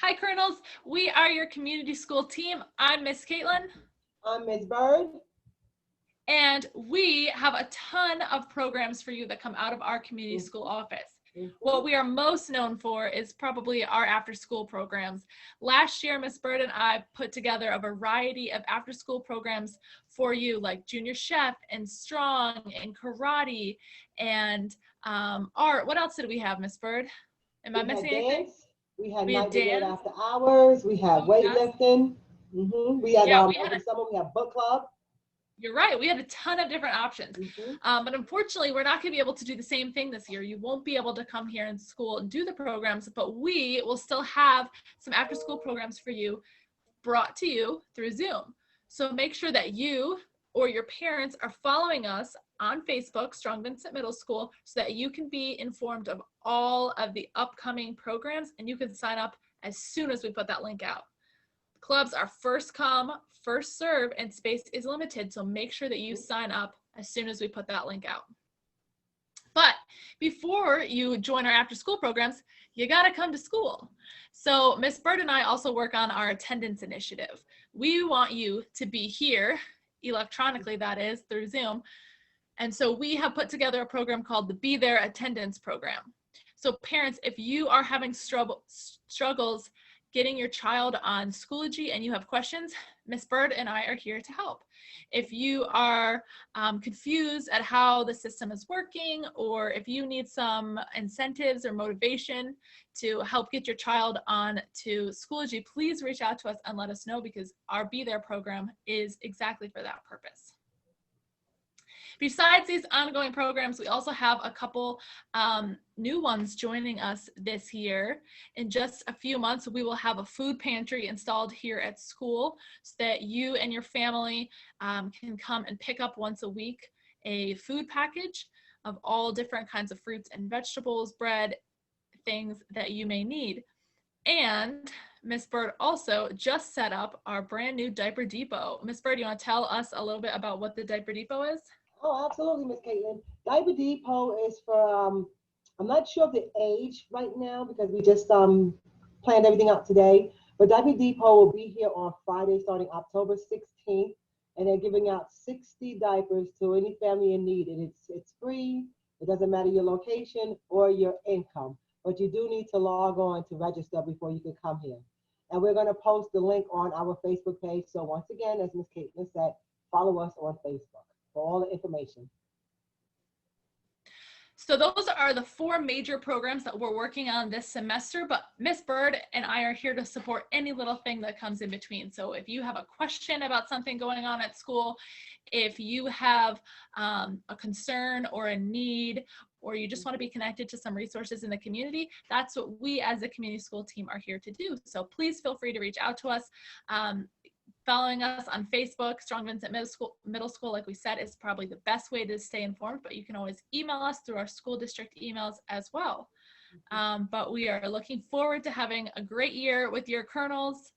Hi, Colonels. We are your community school team. I'm Miss Caitlin. I'm Ms. Bird. And we have a ton of programs for you that come out of our community school office. What we are most known for is probably our after-school programs. Last year, Miss Bird and I put together a variety of after-school programs for you, like Junior Chef and Strong and Karate and art. What else did we have, Miss Bird? Am I missing anything? We had We had night brigade dance. after hours. We had weightlifting. We had Yeah, over the summer we had book club. You're right. We had a ton of different options. But unfortunately, we're not going to be able to do the same thing this year. You won't be able to come here in school and do the programs, but we will still have some after school programs for you brought to you through Zoom. So make sure that you or your parents are following us on Facebook, Strong Vincent Middle School, so that you can be informed of all of the upcoming programs and you can sign up as soon as we put that link out. Clubs are first come, first serve, and space is limited, so make sure that you sign up as soon as we put that link out. But before you join our after school programs, you gotta come to school. So Miss Bird and I also work on our attendance initiative. We want you to be here, electronically that is, through Zoom. And so we have put together a program called the Be There Attendance Program. So parents, if you are having struggles getting your child on Schoology and you have questions, Miss Bird and I are here to help. If you are confused at how the system is working, or if you need some incentives or motivation to help get your child on to Schoology, please reach out to us and let us know, because our Be There program is exactly for that purpose. Besides these ongoing programs, we also have a couple new ones joining us this year. In just a few months, we will have a food pantry installed here at school so that you and your family can come and pick up once a week a food package of all different kinds of fruits and vegetables, bread, things that you may need. And Miss Bird also just set up our brand new Diaper Depot. Miss Bird, you want to tell us a little bit about what the Diaper Depot is? Oh, absolutely, Miss Caitlin. Diaper Depot is for, I'm not sure of the age right now because we just planned everything out today. But Diaper Depot will be here on Friday starting October 16th. And they're giving out 60 diapers to any family in need. And it's free. It doesn't matter your location or your income. But you do need to log on to register before you can come here. And we're going to post the link on our Facebook page. So once again, as Miss Caitlin said, follow us on Facebook for all the information. So those are the 4 major programs that we're working on this semester, but Miss Bird and I are here to support any little thing that comes in between. So if you have a question about something going on at school, if you have a concern or a need, or you just want to be connected to some resources in the community, that's what we as a community school team are here to do. So please feel free to reach out to us. Following us on Facebook, Strong Vincent Middle School, like we said, is probably the best way to stay informed, but you can always email us through our school district emails as well. But we are looking forward to having a great year with your Colonels.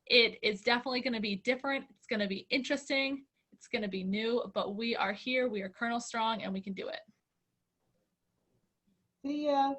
It is definitely going to be different. It's going to be interesting. It's going to be new, but we are here. We are Colonel Strong, and we can do it. See ya.